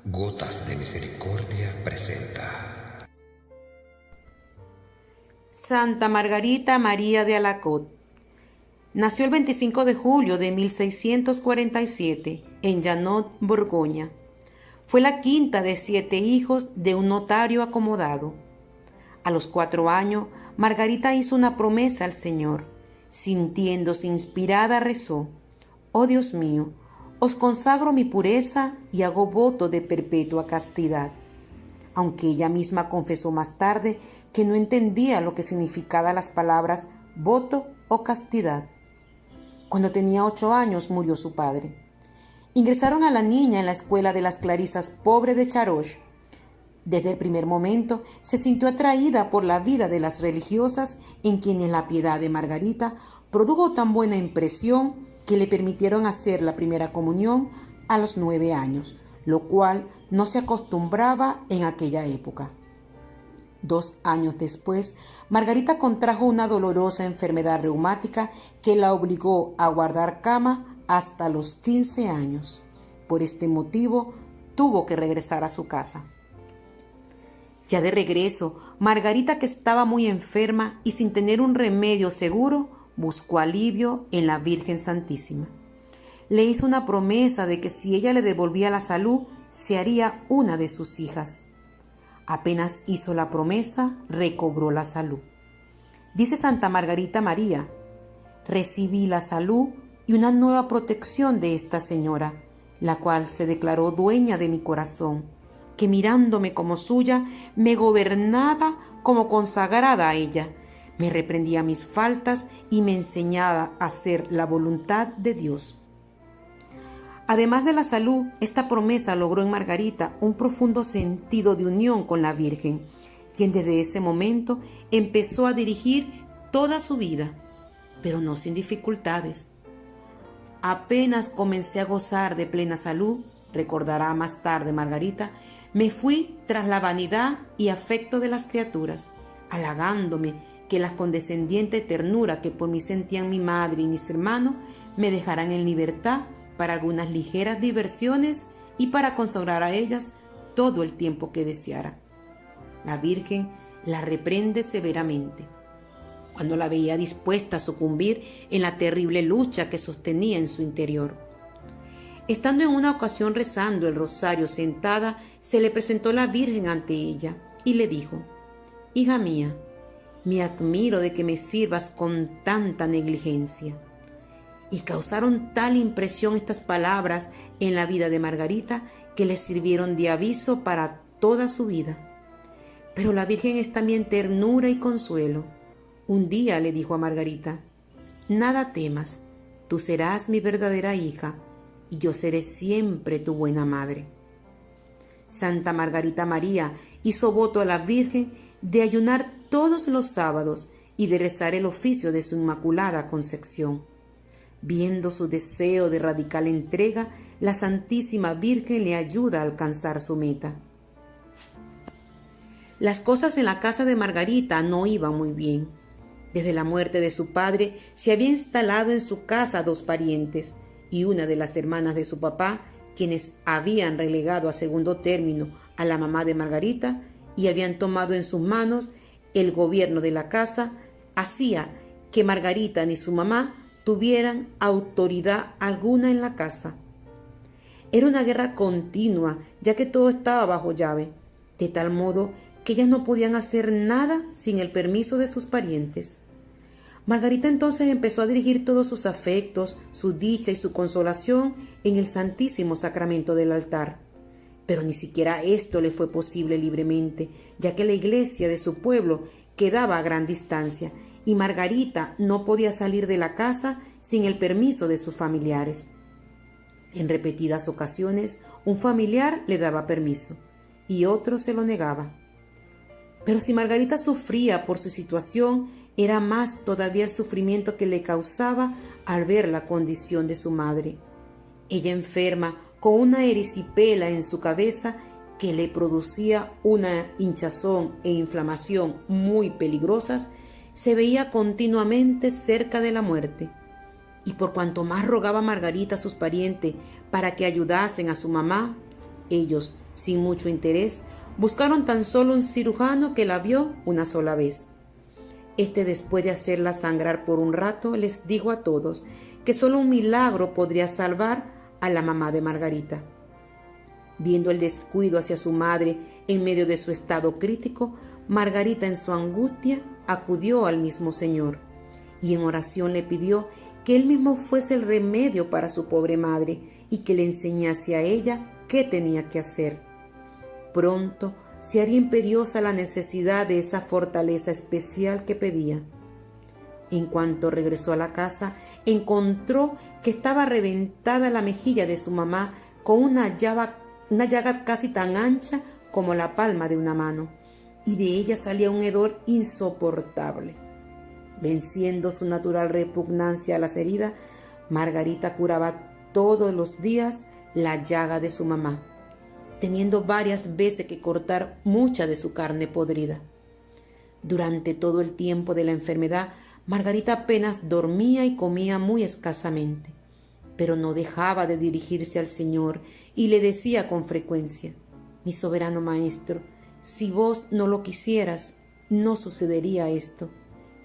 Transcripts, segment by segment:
Gotas de Misericordia presenta Santa Margarita María de Alacot. Nació el 25 de julio de 1647 en Llanot, Borgoña. Fue la quinta de 7 hijos de un notario acomodado. A los 4 años, Margarita hizo una promesa al Señor. Sintiéndose inspirada, rezó: «Oh Dios mío, os consagro mi pureza y hago voto de perpetua castidad», aunque ella misma confesó más tarde que no entendía lo que significaban las palabras voto o castidad. Cuando tenía 8 años murió su padre. Ingresaron a la niña en la escuela de las Clarisas Pobres de Charosh. Desde el primer momento se sintió atraída por la vida de las religiosas, en quienes la piedad de Margarita produjo tan buena impresión que le permitieron hacer la primera comunión a los 9 años, lo cual no se acostumbraba en aquella época. 2 años después, Margarita contrajo una dolorosa enfermedad reumática que la obligó a guardar cama hasta los 15 años. Por este motivo, tuvo que regresar a su casa. Ya de regreso, Margarita, que estaba muy enferma y sin tener un remedio seguro, buscó alivio en la Virgen Santísima. Le hizo una promesa de que si ella le devolvía la salud, se haría una de sus hijas. Apenas hizo la promesa, recobró la salud. Dice Santa Margarita María: «Recibí la salud y una nueva protección de esta señora, la cual se declaró dueña de mi corazón, que mirándome como suya, me gobernaba como consagrada a ella, me reprendía mis faltas y me enseñaba a hacer la voluntad de Dios». Además de la salud, esta promesa logró en Margarita un profundo sentido de unión con la Virgen, quien desde ese momento empezó a dirigir toda su vida, pero no sin dificultades. «Apenas comencé a gozar de plena salud», recordará más tarde Margarita, «me fui tras la vanidad y afecto de las criaturas, halagándome que la condescendiente ternura que por mí sentían mi madre y mis hermanos me dejaran en libertad para algunas ligeras diversiones y para consagrar a ellas todo el tiempo que deseara». La Virgen la reprende severamente cuando la veía dispuesta a sucumbir en la terrible lucha que sostenía en su interior. Estando en una ocasión rezando el rosario sentada, se le presentó la Virgen ante ella y le dijo: «Hija mía, me admiro de que me sirvas con tanta negligencia». Y causaron tal impresión estas palabras en la vida de Margarita que le sirvieron de aviso para toda su vida. Pero la Virgen es también ternura y consuelo. Un día le dijo a Margarita: «Nada temas, tú serás mi verdadera hija y yo seré siempre tu buena madre». Santa Margarita María hizo voto a la Virgen de ayunar todos los sábados y de rezar el oficio de su Inmaculada Concepción. Viendo su deseo de radical entrega, la Santísima Virgen le ayuda a alcanzar su meta. Las cosas en la casa de Margarita no iban muy bien. Desde la muerte de su padre se había instalado en su casa 2 parientes y una de las hermanas de su papá, quienes habían relegado a segundo término a la mamá de Margarita y habían tomado en sus manos el gobierno de la casa, hacía que Margarita ni su mamá tuvieran autoridad alguna en la casa. Era una guerra continua, ya que todo estaba bajo llave, de tal modo que ellas no podían hacer nada sin el permiso de sus parientes. Margarita entonces empezó a dirigir todos sus afectos, su dicha y su consolación en el Santísimo Sacramento del altar. Pero ni siquiera esto le fue posible libremente, ya que la iglesia de su pueblo quedaba a gran distancia y Margarita no podía salir de la casa sin el permiso de sus familiares. En repetidas ocasiones, un familiar le daba permiso y otro se lo negaba. Pero si Margarita sufría por su situación, era más todavía el sufrimiento que le causaba al ver la condición de su madre. Ella, enferma, con una erisipela en su cabeza que le producía una hinchazón e inflamación muy peligrosas, se veía continuamente cerca de la muerte. Y por cuanto más rogaba Margarita a sus parientes para que ayudasen a su mamá, ellos, Sin mucho interés, buscaron tan solo un cirujano que la vio una sola vez. Después de hacerla sangrar por un rato, les dijo a todos que solo un milagro podría salvar a la mamá de Margarita. Viendo el descuido hacia su madre en medio de su estado crítico, Margarita en su angustia acudió al mismo Señor y en oración le pidió que Él mismo fuese el remedio para su pobre madre y que le enseñase a ella qué tenía que hacer. Pronto se haría imperiosa la necesidad de esa fortaleza especial que pedía. En cuanto regresó a la casa, encontró que estaba reventada la mejilla de su mamá con una llaga casi tan ancha como la palma de una mano, y de ella salía un hedor insoportable. Venciendo su natural repugnancia a las heridas, Margarita curaba todos los días la llaga de su mamá, teniendo varias veces que cortar mucha de su carne podrida. Durante todo el tiempo de la enfermedad, Margarita apenas dormía y comía muy escasamente, pero no dejaba de dirigirse al Señor y le decía con frecuencia: «Mi soberano Maestro, si vos no lo quisieras, no sucedería esto,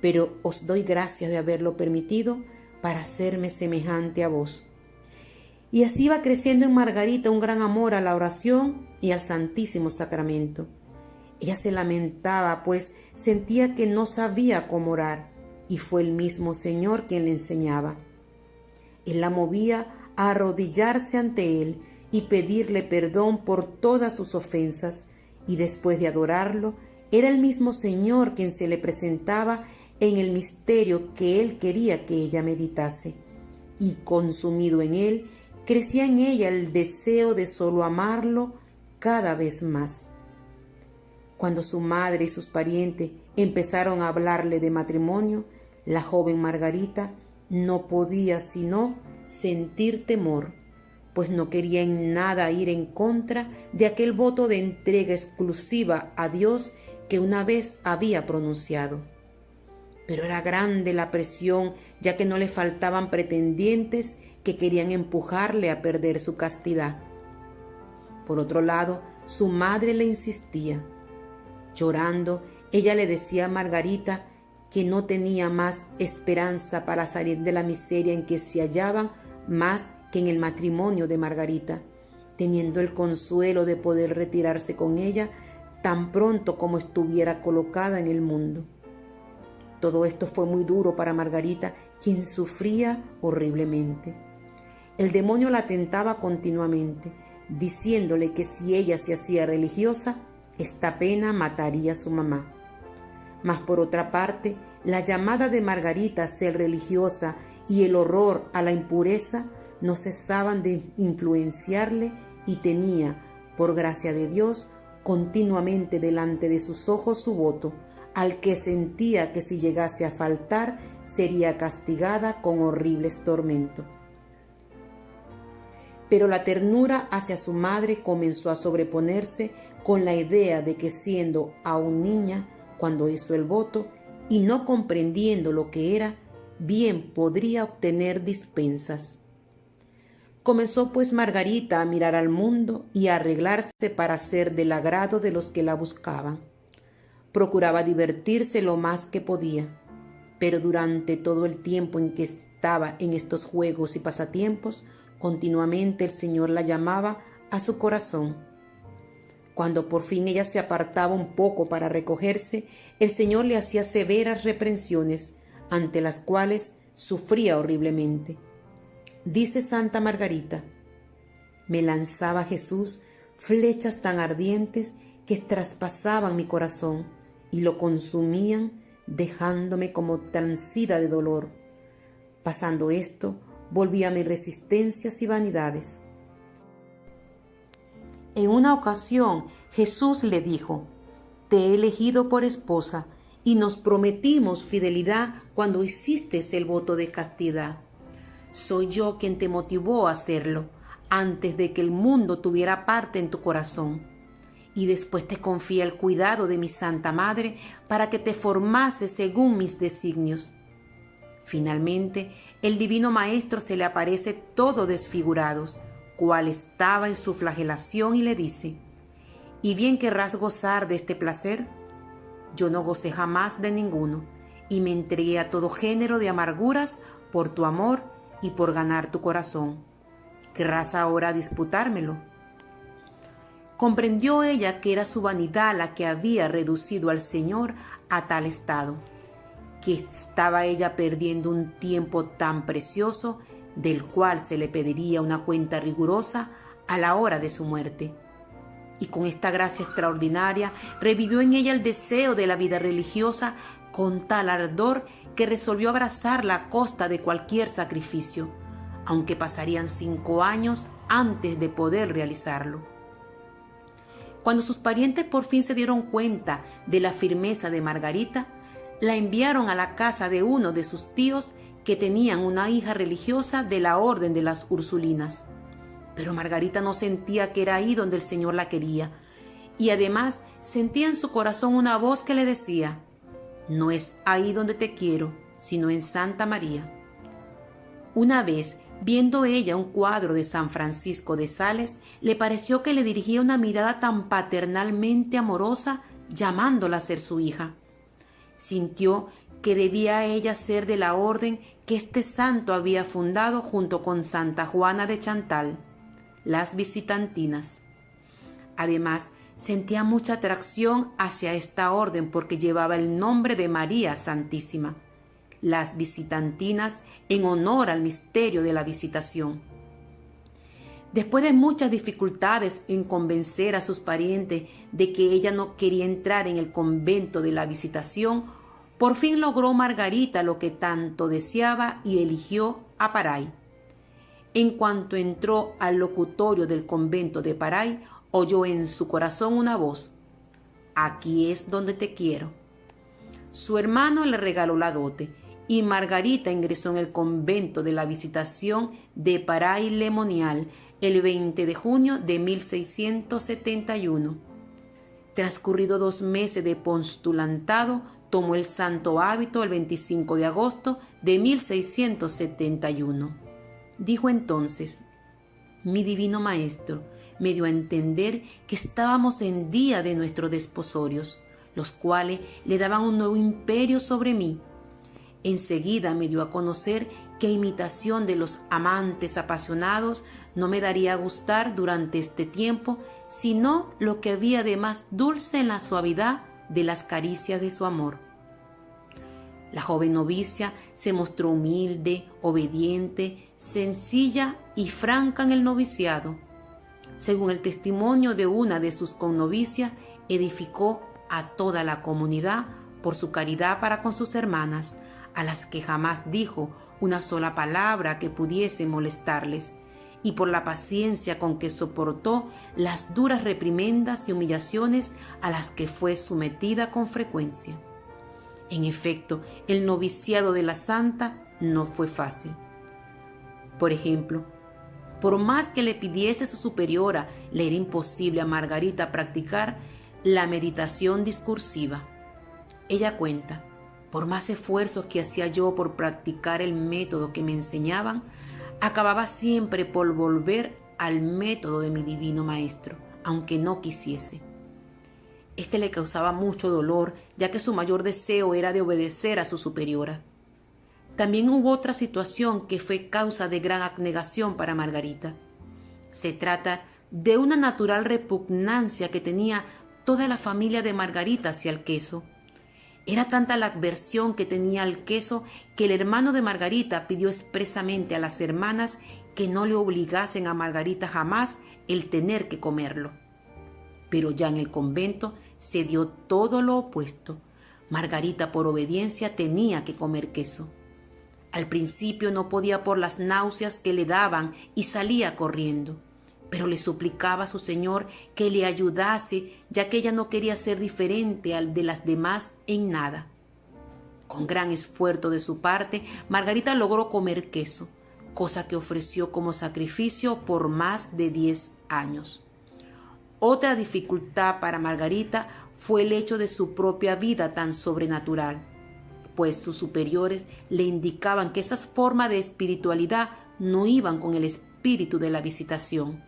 pero os doy gracias de haberlo permitido para hacerme semejante a vos». Y así iba creciendo en Margarita un gran amor a la oración y al Santísimo Sacramento. Ella se lamentaba, pues sentía que no sabía cómo orar, y fue el mismo Señor quien le enseñaba. Él la movía a arrodillarse ante Él y pedirle perdón por todas sus ofensas, y después de adorarlo, era el mismo Señor quien se le presentaba en el misterio que Él quería que ella meditase, y consumido en Él, crecía en ella el deseo de solo amarlo cada vez más. Cuando su madre y sus parientes empezaron a hablarle de matrimonio, la joven Margarita no podía sino sentir temor, pues no quería en nada ir en contra de aquel voto de entrega exclusiva a Dios que una vez había pronunciado. Pero era grande la presión, ya que no le faltaban pretendientes que querían empujarle a perder su castidad. Por otro lado, su madre le insistía. Llorando, ella le decía a Margarita que no tenía más esperanza para salir de la miseria en que se hallaban más que en el matrimonio de Margarita, teniendo el consuelo de poder retirarse con ella tan pronto como estuviera colocada en el mundo. Todo esto fue muy duro para Margarita, quien sufría horriblemente. El demonio la tentaba continuamente, diciéndole que si ella se hacía religiosa, esta pena mataría a su mamá. Mas por otra parte, la llamada de Margarita a ser religiosa y el horror a la impureza no cesaban de influenciarle y tenía, por gracia de Dios, continuamente delante de sus ojos su voto, al que sentía que si llegase a faltar sería castigada con horribles tormentos. Pero la ternura hacia su madre comenzó a sobreponerse con la idea de que siendo aún niña cuando hizo el voto y no comprendiendo lo que era, bien podría obtener dispensas. Comenzó pues Margarita a mirar al mundo y a arreglarse para ser del agrado de los que la buscaban. Procuraba divertirse lo más que podía, pero durante todo el tiempo en que estaba en estos juegos y pasatiempos, continuamente el Señor la llamaba a su corazón. Cuando por fin ella se apartaba un poco para recogerse, el Señor le hacía severas reprensiones, ante las cuales sufría horriblemente. Dice Santa Margarita: «Me lanzaba Jesús flechas tan ardientes que traspasaban mi corazón y lo consumían, dejándome como transida de dolor. Pasando esto, volví a mis resistencias y vanidades». En una ocasión Jesús le dijo: «Te he elegido por esposa y nos prometimos fidelidad cuando hiciste el voto de castidad. Soy yo quien te motivó a hacerlo antes de que el mundo tuviera parte en tu corazón. Y después te confié el cuidado de mi Santa Madre para que te formase según mis designios». Finalmente, el Divino Maestro se le aparece todo desfigurado, cual estaba en su flagelación, y le dice: y bien querrás gozar de este placer. Yo no gocé jamás de ninguno, y me entregué a todo género de amarguras por tu amor y por ganar tu corazón. ¿Querrás ahora disputármelo? Comprendió ella que era su vanidad la que había reducido al Señor a tal estado, que estaba ella perdiendo un tiempo tan precioso del cual se le pediría una cuenta rigurosa a la hora de su muerte. Y con esta gracia extraordinaria revivió en ella el deseo de la vida religiosa con tal ardor que resolvió abrazarla a costa de cualquier sacrificio, aunque pasarían 5 años antes de poder realizarlo. Cuando sus parientes por fin se dieron cuenta de la firmeza de Margarita, la enviaron a la casa de uno de sus tíos que tenían una hija religiosa de la orden de las Ursulinas. Pero Margarita no sentía que era ahí donde el Señor la quería, y además sentía en su corazón una voz que le decía: no es ahí donde te quiero, sino en Santa María. Una vez, viendo ella un cuadro de San Francisco de Sales, le pareció que le dirigía una mirada tan paternalmente amorosa, llamándola a ser su hija. Sintió que debía ella ser de la orden que este santo había fundado junto con Santa Juana de Chantal, las Visitantinas. Además, sentía mucha atracción hacia esta orden porque llevaba el nombre de María Santísima, las Visitantinas, en honor al misterio de la visitación. Después de muchas dificultades en convencer a sus parientes de que ella no quería entrar en el convento de la Visitación, por fin logró Margarita lo que tanto deseaba y eligió a Paray. En cuanto entró al locutorio del convento de Paray, oyó en su corazón una voz: aquí es donde te quiero. Su hermano le regaló la dote y Margarita ingresó en el convento de la Visitación de Paray-le-Monial el 20 de junio de 1671. Transcurrido 2 meses de postulantado, tomó el santo hábito el 25 de agosto de 1671. Dijo entonces: mi divino maestro me dio a entender que estábamos en día de nuestros desposorios, los cuales le daban un nuevo imperio sobre mí. Enseguida me dio a conocer que a imitación de los amantes apasionados no me daría a gustar durante este tiempo, sino lo que había de más dulce en la suavidad de las caricias de su amor. La joven novicia se mostró humilde, obediente, sencilla y franca en el noviciado. Según el testimonio de una de sus connovicias, edificó a toda la comunidad por su caridad para con sus hermanas, a las que jamás dijo una sola palabra que pudiese molestarles, y por la paciencia con que soportó las duras reprimendas y humillaciones a las que fue sometida con frecuencia. En efecto, el noviciado de la santa no fue fácil. Por ejemplo, por más que le pidiese su superiora, le era imposible a Margarita practicar la meditación discursiva. Ella cuenta: por más esfuerzos que hacía yo por practicar el método que me enseñaban, acababa siempre por volver al método de mi divino maestro, aunque no quisiese. Este le causaba mucho dolor, ya que su mayor deseo era de obedecer a su superiora. También hubo otra situación que fue causa de gran abnegación para Margarita. Se trata de una natural repugnancia que tenía toda la familia de Margarita hacia el queso. Era tanta la aversión que tenía al queso que el hermano de Margarita pidió expresamente a las hermanas que no le obligasen a Margarita jamás el tener que comerlo. Pero ya en el convento se dio todo lo opuesto. Margarita, por obediencia, tenía que comer queso. Al principio no podía por las náuseas que le daban y salía corriendo, pero le suplicaba a su señor que le ayudase, ya que ella no quería ser diferente al de las demás en nada. Con gran esfuerzo de su parte, Margarita logró comer queso, cosa que ofreció como sacrificio por más de 10 años. Otra dificultad para Margarita fue el hecho de su propia vida tan sobrenatural, pues sus superiores le indicaban que esas formas de espiritualidad no iban con el espíritu de la visitación.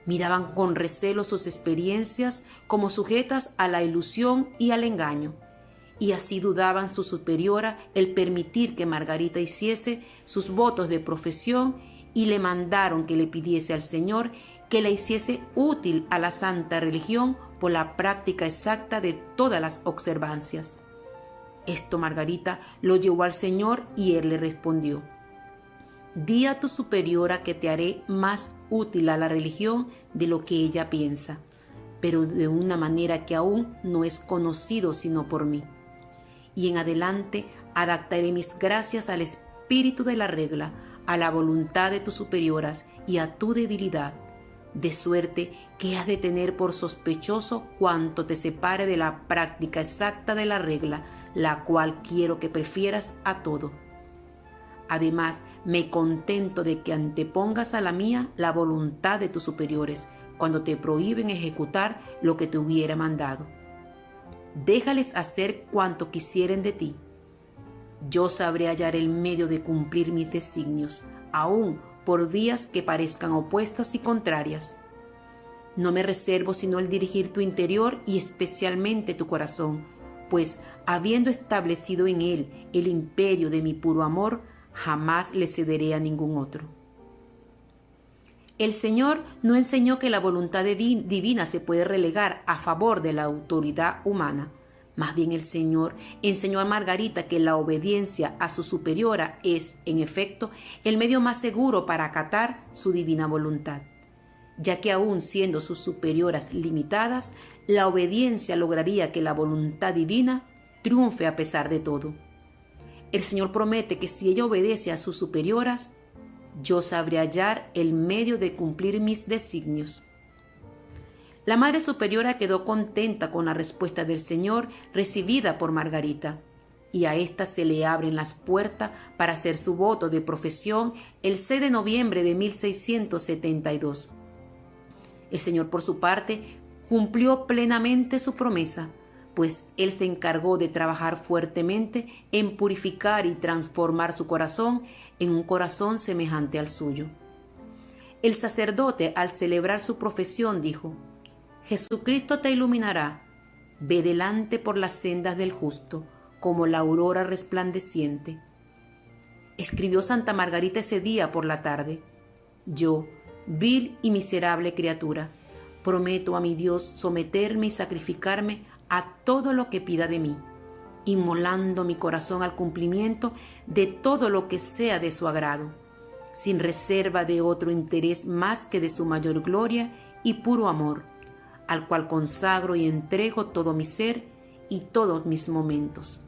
Miraban con recelo sus experiencias como sujetas a la ilusión y al engaño, y así dudaban su superiora el permitir que Margarita hiciese sus votos de profesión y le mandaron que le pidiese al Señor que la hiciese útil a la santa religión por la práctica exacta de todas las observancias. Esto Margarita lo llevó al Señor y él le respondió: di a tu superiora que te haré más útil a la religión de lo que ella piensa, pero de una manera que aún no es conocido sino por mí. Y en adelante adaptaré mis gracias al espíritu de la regla, a la voluntad de tus superioras y a tu debilidad, de suerte que has de tener por sospechoso cuanto te separe de la práctica exacta de la regla, la cual quiero que prefieras a todo. Además, me contento de que antepongas a la mía la voluntad de tus superiores, cuando te prohíben ejecutar lo que te hubiera mandado. Déjales hacer cuanto quisieren de ti. Yo sabré hallar el medio de cumplir mis designios, aun por vías que parezcan opuestas y contrarias. No me reservo sino el dirigir tu interior y especialmente tu corazón, pues, habiendo establecido en él el imperio de mi puro amor, jamás le cederé a ningún otro. El Señor no enseñó que la voluntad divina se puede relegar a favor de la autoridad humana. Más bien el Señor enseñó a Margarita que la obediencia a su superiora es, en efecto, el medio más seguro para acatar su divina voluntad, ya que aun siendo sus superioras limitadas, la obediencia lograría que la voluntad divina triunfe a pesar de todo. El Señor promete que si ella obedece a sus superioras, yo sabré hallar el medio de cumplir mis designios. La Madre Superiora quedó contenta con la respuesta del Señor recibida por Margarita, y a ésta se le abren las puertas para hacer su voto de profesión el 6 de noviembre de 1672. El Señor, por su parte, cumplió plenamente su promesa, pues Él se encargó de trabajar fuertemente en purificar y transformar su corazón en un corazón semejante al suyo. El sacerdote, al celebrar su profesión, dijo: Jesucristo te iluminará, ve delante por las sendas del justo, como la aurora resplandeciente. Escribió Santa Margarita ese día por la tarde: yo, vil y miserable criatura, prometo a mi Dios someterme y sacrificarme a todo lo que pida de mí, inmolando mi corazón al cumplimiento de todo lo que sea de su agrado, sin reserva de otro interés más que de su mayor gloria y puro amor, al cual consagro y entrego todo mi ser y todos mis momentos.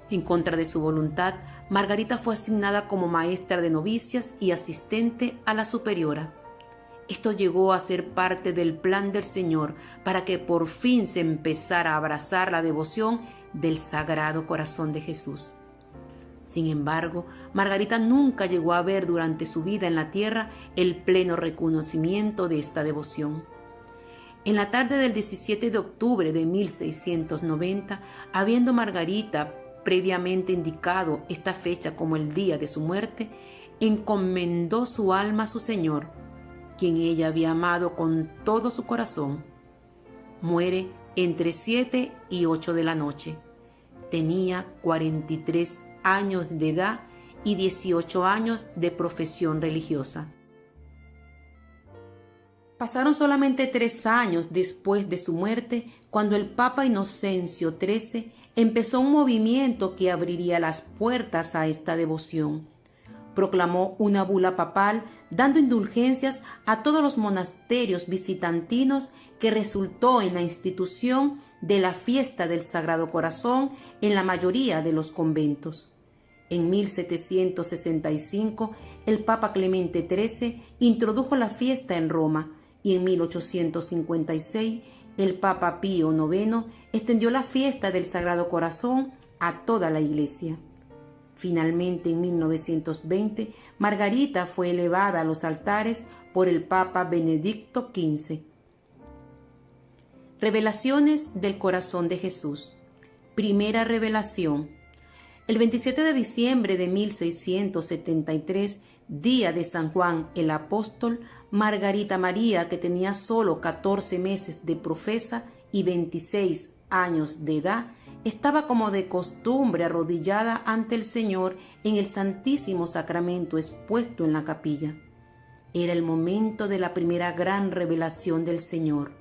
En contra de su voluntad, Margarita fue asignada como maestra de novicias y asistente a la superiora. Esto llegó a ser parte del plan del Señor para que por fin se empezara a abrazar la devoción del Sagrado Corazón de Jesús. Sin embargo, Margarita nunca llegó a ver durante su vida en la tierra el pleno reconocimiento de esta devoción. En la tarde del 17 de octubre de 1690, habiendo Margarita previamente indicado esta fecha como el día de su muerte, encomendó su alma a su Señor, quien ella había amado con todo su corazón. Muere entre 7 y 8 de la noche. Tenía 43 años de edad y 18 años de profesión religiosa. Pasaron solamente 3 años después de su muerte cuando el Papa Inocencio XIII empezó un movimiento que abriría las puertas a esta devoción. Proclamó una bula papal dando indulgencias a todos los monasterios visitantinos, que resultó en la institución de la fiesta del Sagrado Corazón en la mayoría de los conventos. En 1765, el Papa Clemente XIII introdujo la fiesta en Roma, y en 1856, el Papa Pío IX extendió la fiesta del Sagrado Corazón a toda la Iglesia. Finalmente, en 1920, Margarita fue elevada a los altares por el Papa Benedicto XV. Revelaciones del corazón de Jesús. Primera revelación. El 27 de diciembre de 1673, día de San Juan el Apóstol, Margarita María, que tenía solo 14 meses de profesa y 26 años de edad, estaba como de costumbre arrodillada ante el Señor en el Santísimo Sacramento expuesto en la capilla. Era el momento de la primera gran revelación del Señor.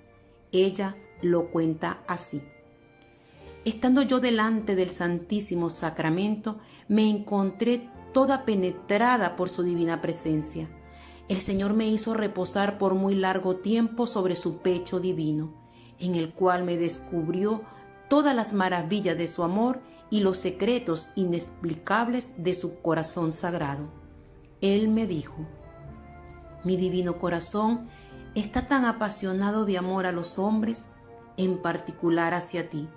Ella lo cuenta así. Estando yo delante del Santísimo Sacramento, me encontré toda penetrada por su divina presencia. El Señor me hizo reposar por muy largo tiempo sobre su pecho divino, en el cual me descubrió todas las maravillas de su amor y los secretos inexplicables de su corazón sagrado. Él me dijo: mi divino corazón está tan apasionado de amor a los hombres, en particular hacia ti,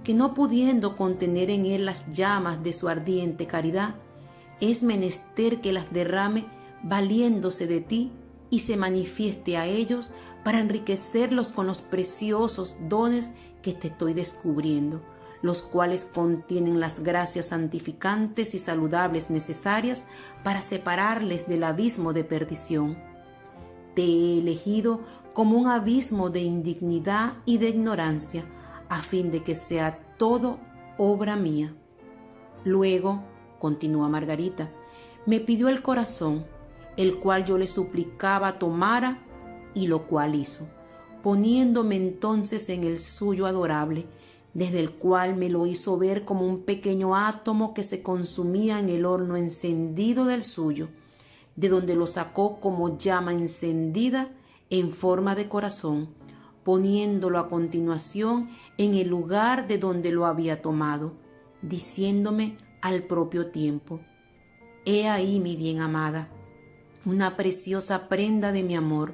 que no pudiendo contener en él las llamas de su ardiente caridad, es menester que las derrame valiéndose de ti y se manifieste a ellos para enriquecerlos con los preciosos dones que te estoy descubriendo, los cuales contienen las gracias santificantes y saludables necesarias para separarles del abismo de perdición. Te he elegido como un abismo de indignidad y de ignorancia, a fin de que sea todo obra mía. Luego, continúa Margarita, me pidió el corazón, el cual yo le suplicaba tomara, y lo cual hizo, poniéndome entonces en el suyo adorable, desde el cual me lo hizo ver como un pequeño átomo que se consumía en el horno encendido del suyo, de donde lo sacó como llama encendida en forma de corazón, poniéndolo a continuación en el lugar de donde lo había tomado, diciéndome al propio tiempo: he ahí, mi bien amada, una preciosa prenda de mi amor,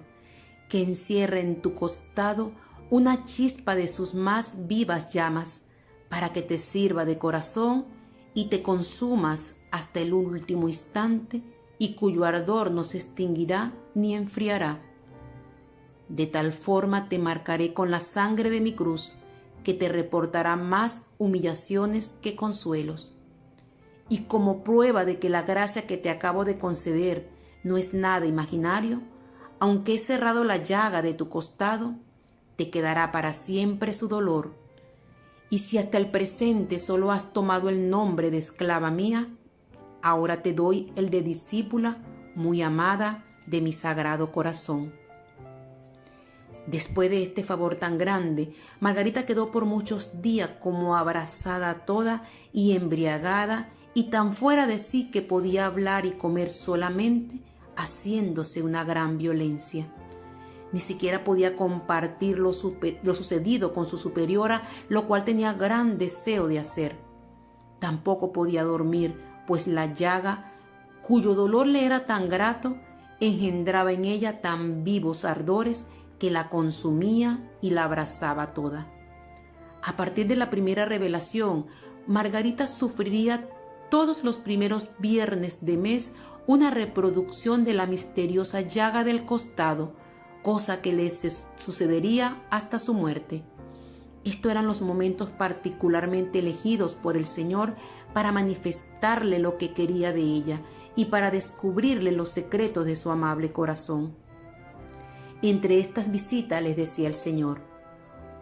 que encierra en tu costado una chispa de sus más vivas llamas, para que te sirva de corazón y te consumas hasta el último instante, y cuyo ardor no se extinguirá ni enfriará. De tal forma te marcaré con la sangre de mi cruz, que te reportará más humillaciones que consuelos. Y como prueba de que la gracia que te acabo de conceder no es nada imaginario, aunque he cerrado la llaga de tu costado, te quedará para siempre su dolor. Y si hasta el presente solo has tomado el nombre de esclava mía, ahora te doy el de discípula muy amada de mi sagrado corazón. Después de este favor tan grande, Margarita quedó por muchos días como abrazada toda y embriagada, y tan fuera de sí que podía hablar y comer solamente, haciéndose una gran violencia. Ni siquiera podía compartir lo sucedido con su superiora, lo cual tenía gran deseo de hacer. Tampoco podía dormir, pues la llaga, cuyo dolor le era tan grato, engendraba en ella tan vivos ardores que la consumía y la abrazaba toda. A partir de la primera revelación, Margarita sufriría todos los primeros viernes de mes una reproducción de la misteriosa llaga del costado, cosa que le sucedería hasta su muerte. Estos eran los momentos particularmente elegidos por el Señor para manifestarle lo que quería de ella y para descubrirle los secretos de su amable corazón. Entre estas visitas les decía el Señor: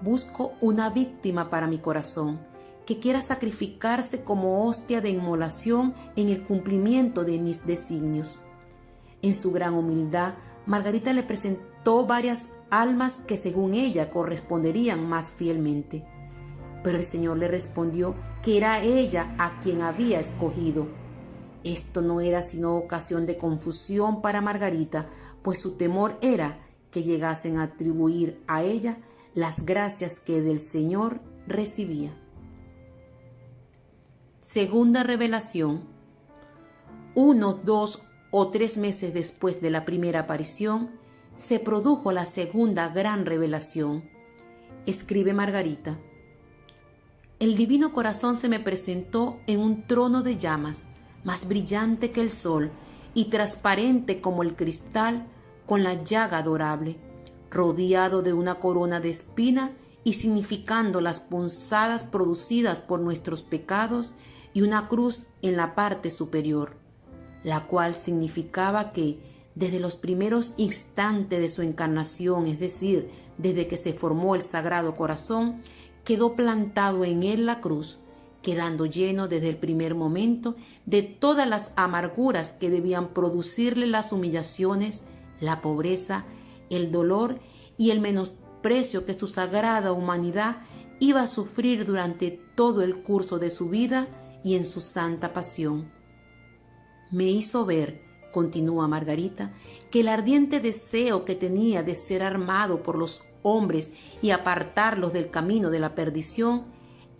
busco una víctima para mi corazón, que quiera sacrificarse como hostia de inmolación en el cumplimiento de mis designios. En su gran humildad, Margarita le presentó varias almas que según ella corresponderían más fielmente. Pero el Señor le respondió que era ella a quien había escogido. Esto no era sino ocasión de confusión para Margarita, pues su temor era que llegasen a atribuir a ella las gracias que del Señor recibía. Segunda revelación. Unos 2 o 3 meses después de la primera aparición, se produjo la segunda gran revelación. Escribe Margarita: el divino corazón se me presentó en un trono de llamas, más brillante que el sol y transparente como el cristal, con la llaga adorable, rodeado de una corona de espina y significando las punzadas producidas por nuestros pecados y una cruz en la parte superior, la cual significaba que desde los primeros instantes de su encarnación, es decir, desde que se formó el Sagrado Corazón, quedó plantado en él la cruz, quedando lleno desde el primer momento de todas las amarguras que debían producirle las humillaciones, la pobreza, el dolor y el menosprecio que su sagrada humanidad iba a sufrir durante todo el curso de su vida y en su santa pasión. Me hizo ver, continúa Margarita, que el ardiente deseo que tenía de ser armado por los hombres y apartarlos del camino de la perdición,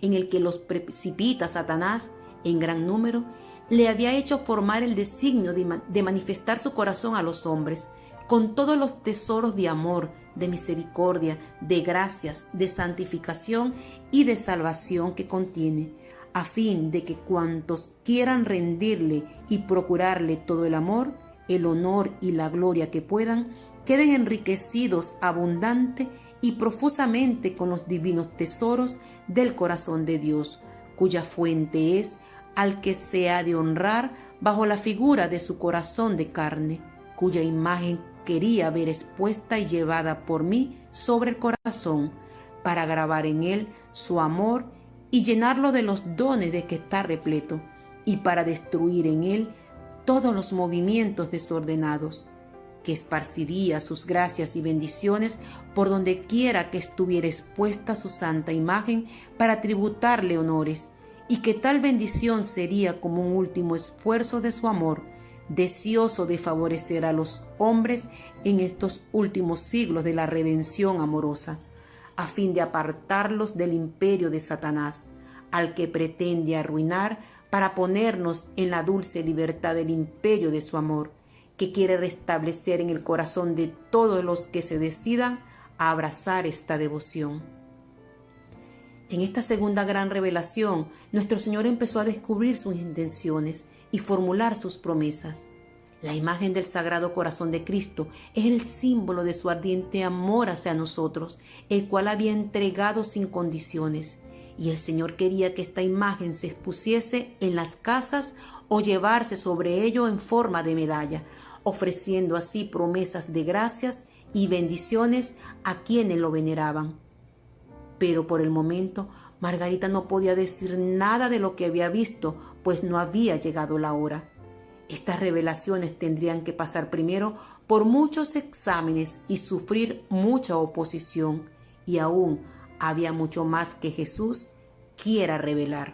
en el que los precipita Satanás en gran número, le había hecho formar el designio de manifestar su corazón a los hombres, con todos los tesoros de amor, de misericordia, de gracias, de santificación y de salvación que contiene, a fin de que cuantos quieran rendirle y procurarle todo el amor, el honor y la gloria que puedan, queden enriquecidos abundante y profusamente con los divinos tesoros del corazón de Dios, cuya fuente es al que se ha de honrar bajo la figura de su corazón de carne, cuya imagen quería ver expuesta y llevada por mí sobre el corazón, para grabar en él su amor y llenarlo de los dones de que está repleto, y para destruir en él todos los movimientos desordenados, que esparciría sus gracias y bendiciones por donde quiera que estuviera expuesta su santa imagen para tributarle honores, y que tal bendición sería como un último esfuerzo de su amor, deseoso de favorecer a los hombres en estos últimos siglos de la redención amorosa, a fin de apartarlos del imperio de Satanás, al que pretende arruinar para ponernos en la dulce libertad del imperio de su amor, que quiere restablecer en el corazón de todos los que se decidan a abrazar esta devoción. En esta segunda gran revelación, nuestro Señor empezó a descubrir sus intenciones y formular sus promesas. La imagen del Sagrado Corazón de Cristo es el símbolo de su ardiente amor hacia nosotros, el cual había entregado sin condiciones. Y el Señor quería que esta imagen se expusiese en las casas o llevarse sobre ello en forma de medalla, ofreciendo así promesas de gracias y bendiciones a quienes lo veneraban. Pero por el momento, Margarita no podía decir nada de lo que había visto, pues no había llegado la hora. Estas revelaciones tendrían que pasar primero por muchos exámenes y sufrir mucha oposición, y aún había mucho más que Jesús quiera revelar.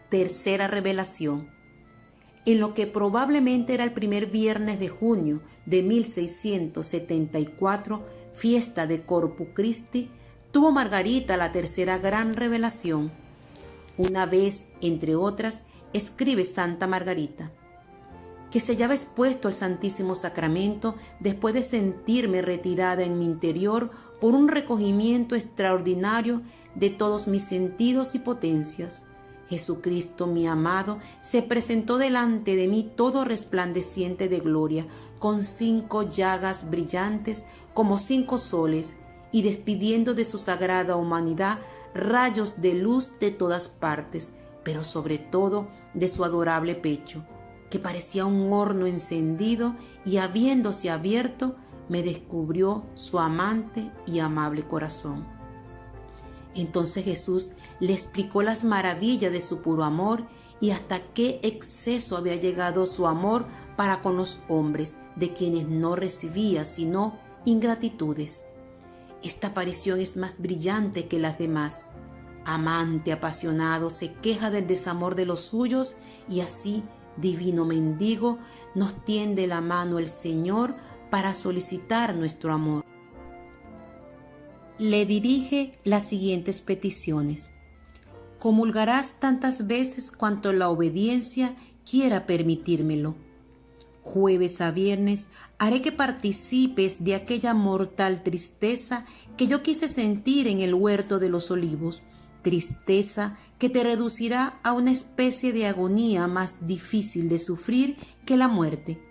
Tercera revelación. En lo que probablemente era el primer viernes de junio de 1674, fiesta de Corpus Christi, tuvo Margarita la tercera gran revelación. Una vez, entre otras, escribe Santa Margarita, que se hallaba expuesto al Santísimo Sacramento después de sentirme retirada en mi interior por un recogimiento extraordinario de todos mis sentidos y potencias. Jesucristo, mi amado, se presentó delante de mí todo resplandeciente de gloria, con 5 llagas brillantes como 5 soles, y despidiendo de su sagrada humanidad rayos de luz de todas partes, pero sobre todo de su adorable pecho, que parecía un horno encendido, y habiéndose abierto, me descubrió su amante y amable corazón. Entonces Jesús le explicó las maravillas de su puro amor y hasta qué exceso había llegado su amor para con los hombres, de quienes no recibía sino ingratitudes. Esta aparición es más brillante que las demás. Amante apasionado se queja del desamor de los suyos, y así, divino mendigo, nos tiende la mano el Señor para solicitar nuestro amor. Le dirige las siguientes peticiones. Comulgarás tantas veces cuanto la obediencia quiera permitírmelo. Jueves a viernes haré que participes de aquella mortal tristeza que yo quise sentir en el huerto de los olivos, tristeza que te reducirá a una especie de agonía más difícil de sufrir que la muerte.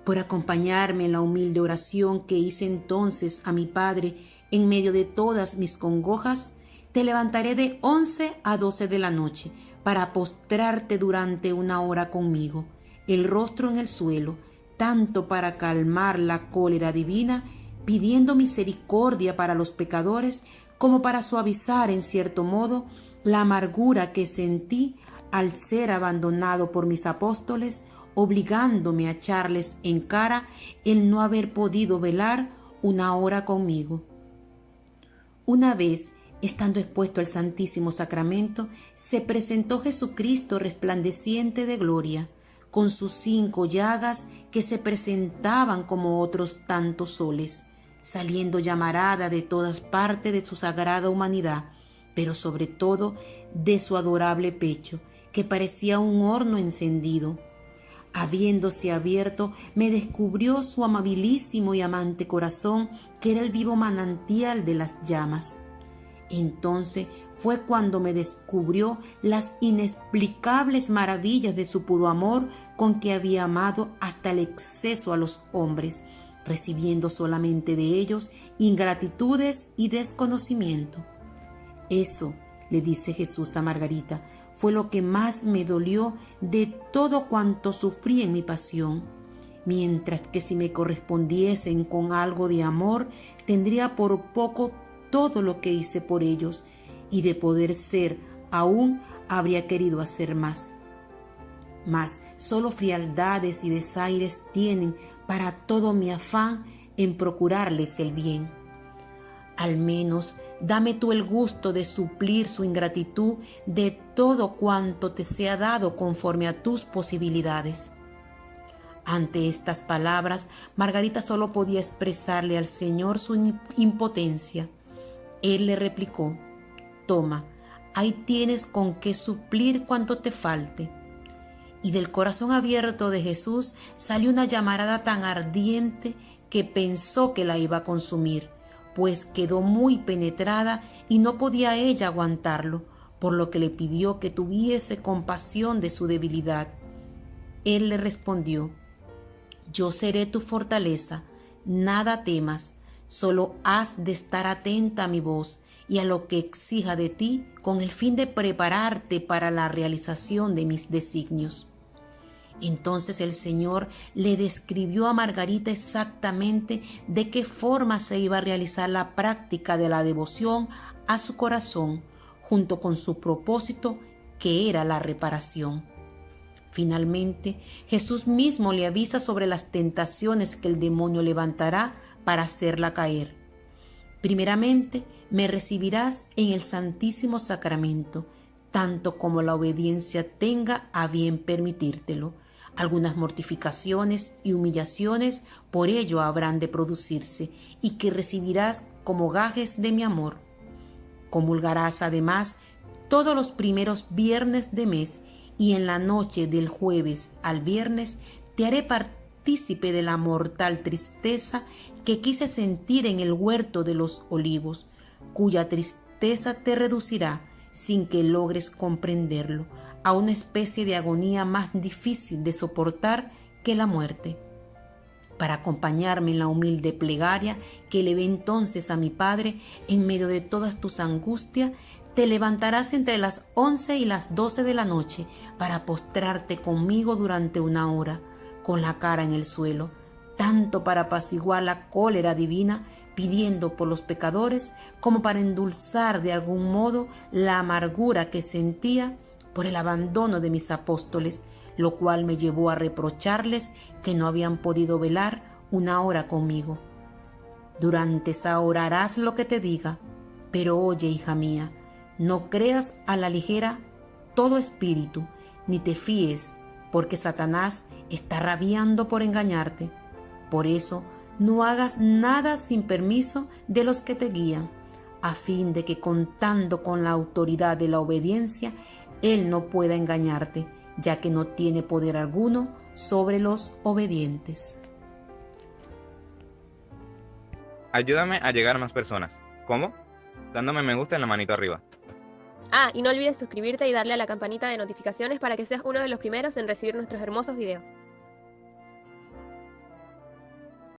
Por acompañarme en la humilde oración que hice entonces a mi Padre en medio de todas mis congojas, te levantaré de 11 a 12 de la noche para postrarte durante una hora conmigo, el rostro en el suelo, tanto para calmar la cólera divina, pidiendo misericordia para los pecadores, como para suavizar en cierto modo la amargura que sentí al ser abandonado por mis apóstoles, obligándome a echarles en cara el no haber podido velar una hora conmigo. Una vez, estando expuesto al Santísimo Sacramento, se presentó Jesucristo resplandeciente de gloria, con sus 5 llagas que se presentaban como otros tantos soles, saliendo llamarada de todas partes de su sagrada humanidad, pero sobre todo de su adorable pecho, que parecía un horno encendido. Habiéndose abierto, me descubrió su amabilísimo y amante corazón, que era el vivo manantial de las llamas. Entonces fue cuando me descubrió las inexplicables maravillas de su puro amor, con que había amado hasta el exceso a los hombres, recibiendo solamente de ellos ingratitudes y desconocimiento. Eso, le dice Jesús a Margarita, fue lo que más me dolió de todo cuanto sufrí en mi pasión, mientras que si me correspondiesen con algo de amor, tendría por poco todo lo que hice por ellos, y de poder ser aún habría querido hacer más. Mas solo frialdades y desaires tienen para todo mi afán en procurarles el bien. Al menos dame tú el gusto de suplir su ingratitud de todo cuanto te sea dado conforme a tus posibilidades. Ante estas palabras, Margarita solo podía expresarle al Señor su impotencia. Él le replicó: toma, ahí tienes con qué suplir cuanto te falte. Y del corazón abierto de Jesús salió una llamarada tan ardiente que pensó que la iba a consumir, pues quedó muy penetrada y no podía ella aguantarlo, por lo que le pidió que tuviese compasión de su debilidad. Él le respondió: yo seré tu fortaleza, nada temas, solo has de estar atenta a mi voz y a lo que exija de ti, con el fin de prepararte para la realización de mis designios. Entonces el Señor le describió a Margarita exactamente de qué forma se iba a realizar la práctica de la devoción a su corazón, junto con su propósito, que era la reparación. Finalmente, Jesús mismo le avisa sobre las tentaciones que el demonio levantará para hacerla caer. Primeramente, me recibirás en el Santísimo Sacramento, tanto como la obediencia tenga a bien permitírtelo. Algunas mortificaciones y humillaciones por ello habrán de producirse, y que recibirás como gajes de mi amor. Comulgarás además todos los primeros viernes de mes, y en la noche del jueves al viernes te haré partícipe de la mortal tristeza que quise sentir en el huerto de los olivos, cuya tristeza te reducirá, sin que logres comprenderlo, a una especie de agonía más difícil de soportar que la muerte. Para acompañarme en la humilde plegaria que elevé entonces a mi Padre en medio de todas tus angustias, te levantarás entre las 11 y las 12 de la noche para postrarte conmigo durante una hora, con la cara en el suelo, tanto para apaciguar la cólera divina, pidiendo por los pecadores, como para endulzar de algún modo la amargura que sentía por el abandono de mis apóstoles, lo cual me llevó a reprocharles que no habían podido velar una hora conmigo. Durante esa hora harás lo que te diga, pero oye, hija mía, no creas a la ligera todo espíritu, ni te fíes, porque Satanás está rabiando por engañarte. Por eso, no hagas nada sin permiso de los que te guían, a fin de que, contando con la autoridad de la obediencia, él no pueda engañarte, ya que no tiene poder alguno sobre los obedientes. Ayúdame a llegar a más personas. ¿Cómo? Dándome me gusta en la manito arriba. Ah, y no olvides suscribirte y darle a la campanita de notificaciones para que seas uno de los primeros en recibir nuestros hermosos videos.